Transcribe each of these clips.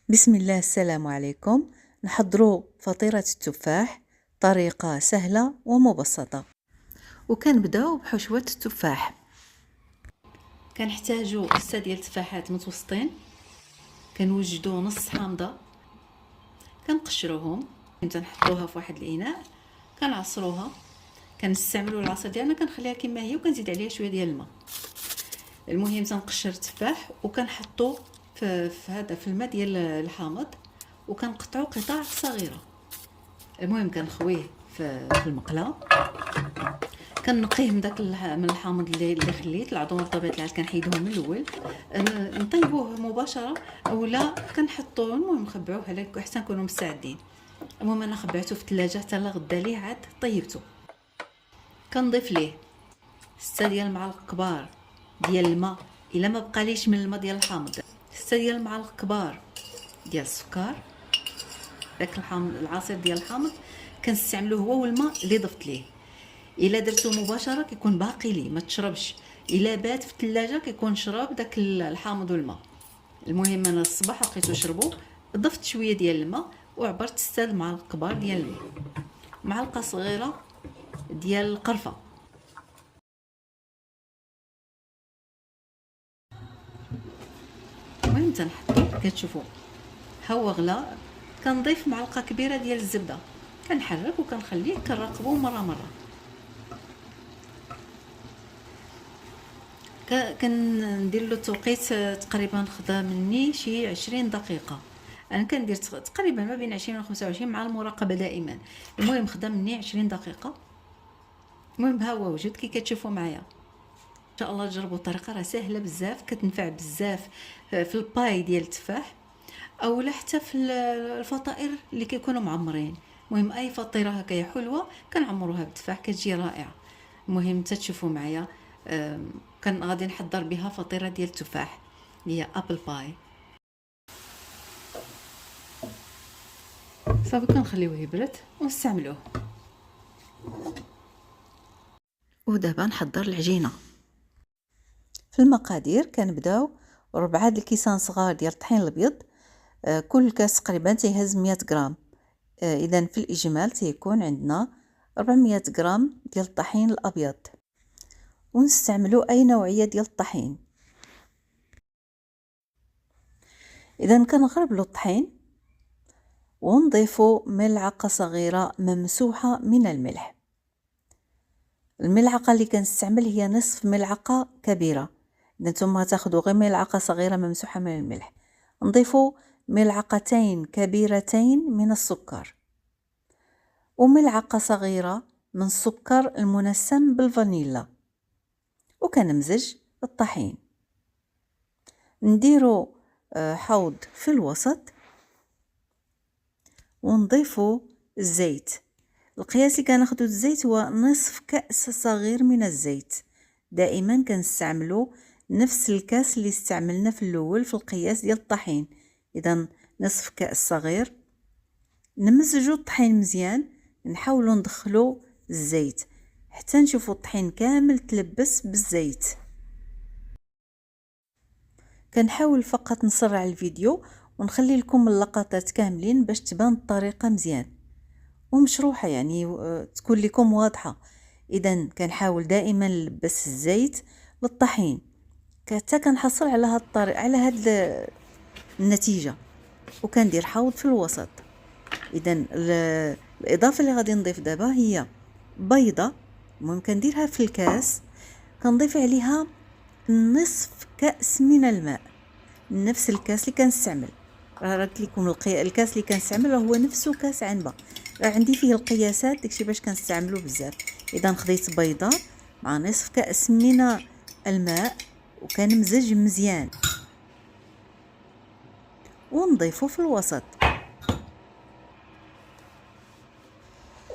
بسم الله، السلام عليكم. نحضروا فطيرة التفاح طريقة سهلة ومبسطة، وكنبداو بحشوة التفاح. كنحتاجو 6 ديال التفاحات متوسطين، كنوجدو نص حامضة، كنقشروهم، تنحطوها في واحد الاناء، كنعصروها، كنستعملوا العصير ديالنا، كنخليها كما هي وكنزيد عليها شويه ديال الماء. المهم تنقشر التفاح وكنحطو في الماء ديال الحامض، وكنقطعو قطع صغيره. المهم كنخويه في المقله، كنقيه من داك من الحامض اللي خليت العظوم بطبيعه الحال كنحيدوهم من الاول. نطيبوه مباشره اولا كنحطوه، المهم نخبعوه على حتى نكونوا مستعدين. المهم انا خبعته في الثلاجه حتى لغدا ليه عاد طيبته. كنضيف ليه 6 ديال المعالق كبار ديال الماء، الا ما بقاليش من الماء ديال الحامض 6 ديال المعالق كبار ديال السكر. داك العصير ديال الحامض كنستعملوه هو والماء اللي ضفت ليه. الا درتو مباشره كيكون باقي ليه ما تشربش، الا بات في الثلاجه كيكون شرب داك الحامض والماء. المهم انا الصباح لقيتو شربو، ضفت شويه ديال الماء وعبرت 6 معالق كبار ديال الماء، معلقه صغيره ديال القرفه. المهم تنحطو، كتشوفوا ها هو غلا، كنضيف معلقه كبيره ديال الزبده، كنحرك وكنخليه، كنراقبوه مره. كندير له التوقيت تقريبا خدا مني شي 20 دقيقه. انا كندير تقريبا ما بين 20 و 25 مع المراقبه دائما. المهم خدا مني 20 دقيقه. المهم ها هو وجد كي كتشوفوا معايا. ان شاء الله تجربوا الطريقه، راه سهله بزاف، كتنفع بزاف في الباي ديال التفاح او حتى في الفطائر اللي كيكونوا معمرين. المهم اي فطيره هكايا حلوه كنعمروها بالتفاح كتجي رائعه. المهم تشوفوا معايا. كان غادي نحضر بها فطيره ديال التفاح اللي هي ابل باي. صافي كنخليوه يبرد ونستعملوه. ودابا نحضر العجينه. في المقادير كنبداو 4 الكيسان صغار ديال الطحين الابيض. كل كاس تقريبا تيهز 100 غرام. اذا في الاجمال تيكون عندنا 400 غرام ديال الطحين الابيض، ونستعملوا اي نوعيه ديال الطحين. اذا كنغربلوا الطحين ونضيفوا ملعقه صغيره ممسوحه من الملح. الملعقه اللي كنستعمل هي نصف ملعقه كبيره، اذا نتوما تاخذوا غير ملعقه صغيره ممسوحه من الملح. نضيفوا ملعقتين كبيرتين من السكر، وملعقه صغيره من السكر المنسم بالفانيلا، وكنمزج الطحين. نديروا حوض في الوسط ونضيفوا الزيت. القياس اللي كناخذوا الزيت هو نصف كأس صغير من الزيت. دائما كنستعملوا نفس الكاس اللي استعملنا في الاول في القياس ديال الطحين. اذا نصف كأس صغير. نمزجوا الطحين مزيان، نحاولوا ندخلوا الزيت حتى نشوفوا الطحين كامل تلبس بالزيت. كنحاول فقط نسرع الفيديو ونخلي لكم اللقطات كاملين باش تبان الطريقه مزيان ومشروحه، يعني تكون لكم واضحه. اذا كنحاول دائما نلبس الزيت للطحين حتى كنحصل على هاد الطريقه، على هاد النتيجه. وكندير حوض في الوسط. اذا الاضافه اللي غادي نضيف دابا هي بيضه. المهم كنديرها في الكاس، كنضيف عليها نصف كأس من الماء، نفس الكاس اللي كنستعمل. راه قلت لكم الكاس اللي كنستعمل هو نفسه كاس عنبه، عندي فيه القياسات داكشي باش كنستعملو بزاف. اذا خديت بيضه مع نصف كأس من الماء وكنمزج مزيان ونضيفه في الوسط.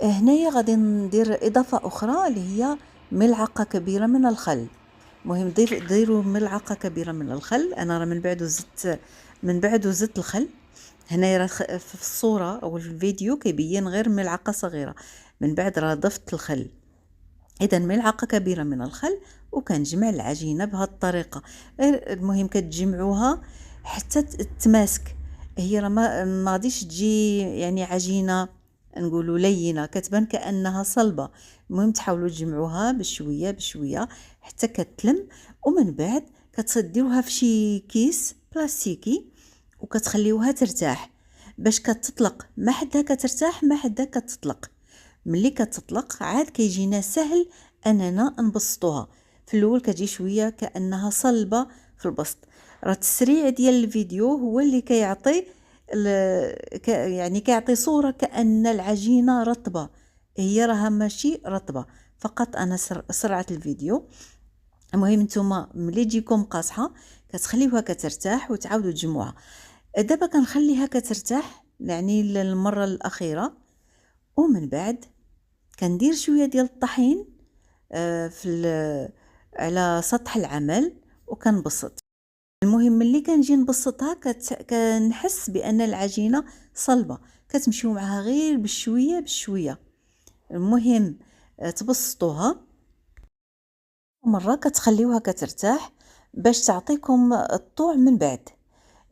هنايا غادي ندير اضافه اخرى اللي هي ملعقه كبيره من الخل. المهم ديروا ملعقه كبيره من الخل. انا راه من بعد زدت الخل. هنايا راه في الصوره او في الفيديو كيبين غير ملعقه صغيره، من بعد راه ضفت الخل. اذا ملعقه كبيره من الخل، وكنجمع العجينه بهذه الطريقه. المهم كتجمعوها حتى تماسك. هي راه ما غاديش تجي يعني عجينه نقولوا لينه، كتبان كانها صلبه. المهم تحاولوا تجمعوها بشويه بشويه حتى كتلم، ومن بعد كتصديوها في شي كيس بلاستيكي وكتخليوها ترتاح باش كتطلق ما حدها كترتاح ما حدها كتطلق. ملي كتطلق عاد كيجينا سهل اننا نبسطوها. في الاول كتجي شويه كانها صلبه في البسط. راه التسريع ديال الفيديو هو اللي كيعطي يعني كيعطي صوره كأن العجينه رطبه، هي راها ماشي رطبه، فقط انا سرعت الفيديو. المهم نتوما ملي تجيكم قاصحه كتخليوها كترتاح وتعاودوا تجمعوها. دابا كنخليها كترتاح يعني للمره الاخيره، ومن بعد كندير شويه ديال الطحين على سطح العمل وكنبسط. المهم ملي كنجي نبسطها كنحس بان العجينه صلبه، كتمشيو معها غير بشويه بشويه. المهم تبسطوها مره كتخليوها كترتاح باش تعطيكم الطوع من بعد.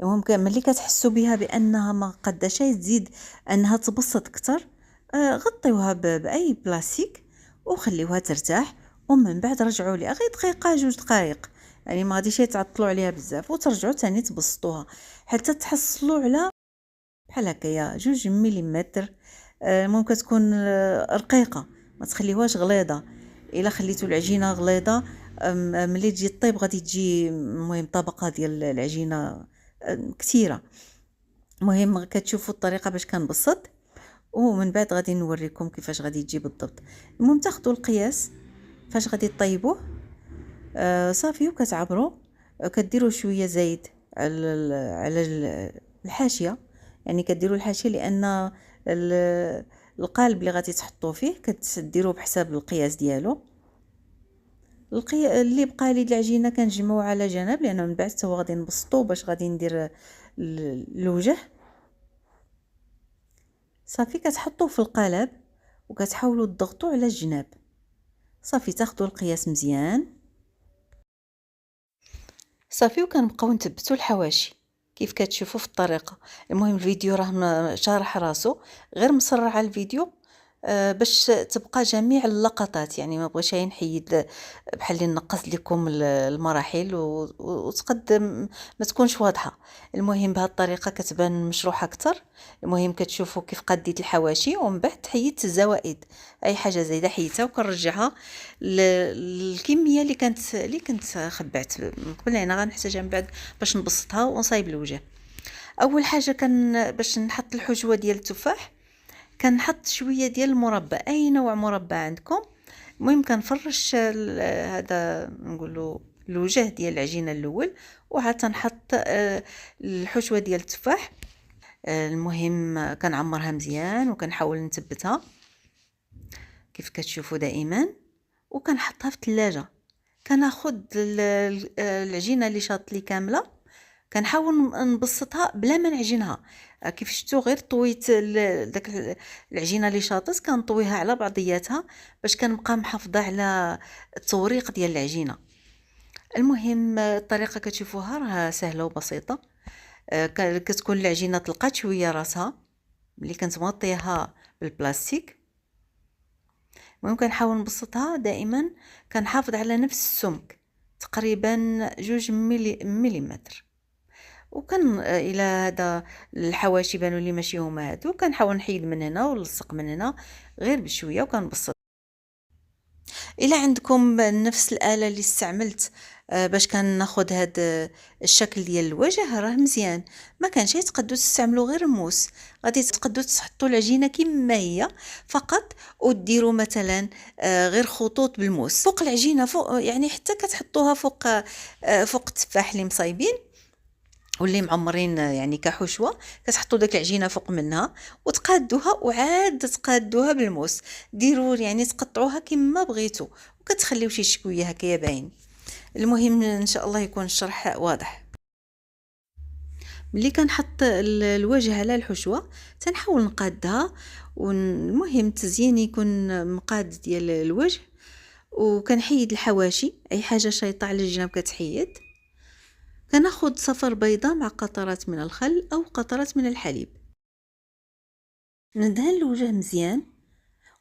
المهم ملي كتحسوا بها بانها ما قداش تزيد انها تبسط اكثر، غطيوها باي بلاستيك وخليوها ترتاح، ومن بعد رجعوا ليها غير دقيقه 2 دقائق، يعني ما غاديش تعطلوا عليها بزاف، وترجعوا ثاني تبسطوها حتى تحصلوا على بحال هكايا 2 ملم. المهم كتكون رقيقه، ما تخليوهاش غليظه. الا خليتوا العجينه غليظه ملي تجي طيب غادي تجي المهم طبقه ديال العجينه كثيره. المهم كتشوفوا الطريقه باش كنبسط، ومن بعد غادي نوريكم كيفاش غادي تجي بالضبط. المهم تاخذوا القياس فاش غادي طيبوه صافي، وكتعبروا كديروا شويه زيت على الحاشيه، يعني كديروا الحاشيه لان القالب اللي غادي تحطوه فيه كتديروه بحساب القياس ديالو. اللي بقى لي العجينه كنجمعو على جنب، لان من بعد حتى هو غادي نبسطو باش غادي ندير الوجه. صافي كتحطوه في القالب وكتحاولوا تضغطوا على الجناب. صافي تاخذوا القياس مزيان صافي، وكنبقاو نثبتوا الحواشي كيف كتشوفوا في الطريقه. المهم الفيديو راه شارح راسو، غير مسرع الفيديو باش تبقى جميع اللقطات، يعني ما بغيتش نحيد بحال اللي نقص لكم المراحل وتقدم ما تكونش واضحه. المهم بهذه الطريقه كتبان مشروحه اكثر. المهم كتشوفوا كيف قديت الحواشي، ومن بعد حيدت الزوائد، اي حاجه زايده حيدتها وكنرجعها للكميه اللي كنت خبعت من قبل. هنا غنحتاجها من بعد باش نبسطها ونصايب الوجه. اول حاجه باش نحط الحجوه ديال التفاح كنحط شويه ديال المربى، اي نوع مربى عندكم. المهم كنفرش هذا نقولوا الوجه ديال العجينه الاول، وعاد تنحط الحشوه ديال التفاح. المهم كنعمرها مزيان وكنحاول نثبتها كيف كتشوفوا دائما، وكنحطها في الثلاجه. كناخذ العجينه اللي شاط لي كامله كنحاول نبسطها بلا ما نعجنها. كيف شفتوا غير طويت داك العجينه اللي شاطت كنطويها على بعضياتها باش كنبقى محافظه على التوريق ديال العجينه. المهم الطريقه كتشوفوها راه سهله وبسيطه. كتكون العجينه طلقات شويه راسها ملي كنت مغطيها بالبلاستيك. المهم كنحاول نبسطها دائما، كنحافظ على نفس السمك تقريبا 2 ملم. وكان الى هذا الحواشي بانوا لي ماشي هما هادو كنحاول نحيد من هنا ونلصق من هنا غير بشويه وكنبسط. الى عندكم نفس الاله اللي استعملت باش كناخذ هذا الشكل ديال الوجه راه مزيان، ما كانش تقدروا تستعملوا غير الموس، غادي تقدروا تحطوا العجينه كما هي فقط وديروا مثلا غير خطوط بالموس فوق العجينه فوق، يعني حتى كتحطوها فوق التفاح اللي مصايبين واللي معمرين يعني كحشوه، كتحطوا داك العجينه فوق منها وتقادوها وعاد تقادوها بالموس. ديروا يعني تقطعوها كما بغيتوا وكتخليو شي شويه هكايا باين. المهم ان شاء الله يكون الشرح واضح. ملي كنحط الوجه على الحشوه تنحاول نقادها، والمهم التزيين يكون مقاد ديال الوجه، وكنحيد الحواشي اي حاجه شايطه على الجناب كتحيد. كناخد صفر بيضة مع قطرات من الخل أو قطرات من الحليب. ندهن الوجه مزيان،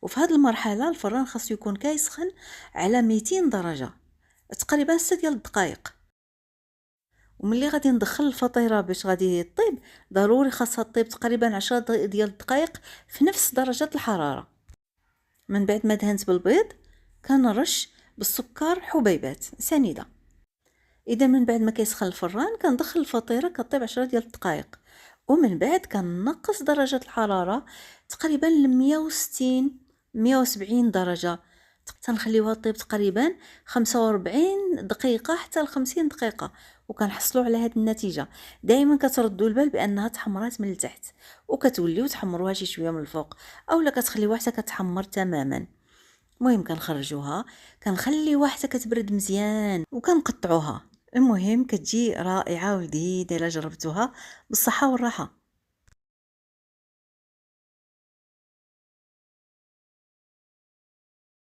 وفي هذه المرحلة الفران خاصو يكون كيسخن على 200 درجة تقريبا 6 ديال الدقائق. وملي غادي ندخل الفطيرة باش غادي طيب، ضروري خاصها طيب تقريبا 10 ديال الدقائق في نفس درجة الحرارة. من بعد ما دهنت بالبيض كنرش بالسكر حبيبات سنيدة. اذا من بعد ما كيسخن الفران كندخل الفطيره كطيب 10 ديال الدقائق، ومن بعد كنقص درجه الحراره تقريبا ل 160 170 درجه، تنخليوها طيب تقريبا 45 دقيقه حتى ل 50 دقيقه، وكنحصلوا على هذه النتيجه. دائما كتردوا البال بانها تحمرات من التحت، وكتوليو تحمروها شي شويه من الفوق، اولا كتخليوها حتى كتحمر تماما. المهم كنخرجوها كنخليوها حتى كتبرد مزيان وكنقطعوها. المهم كتجي رائعه ولذيذه الا جربتوها بالصحه والراحه.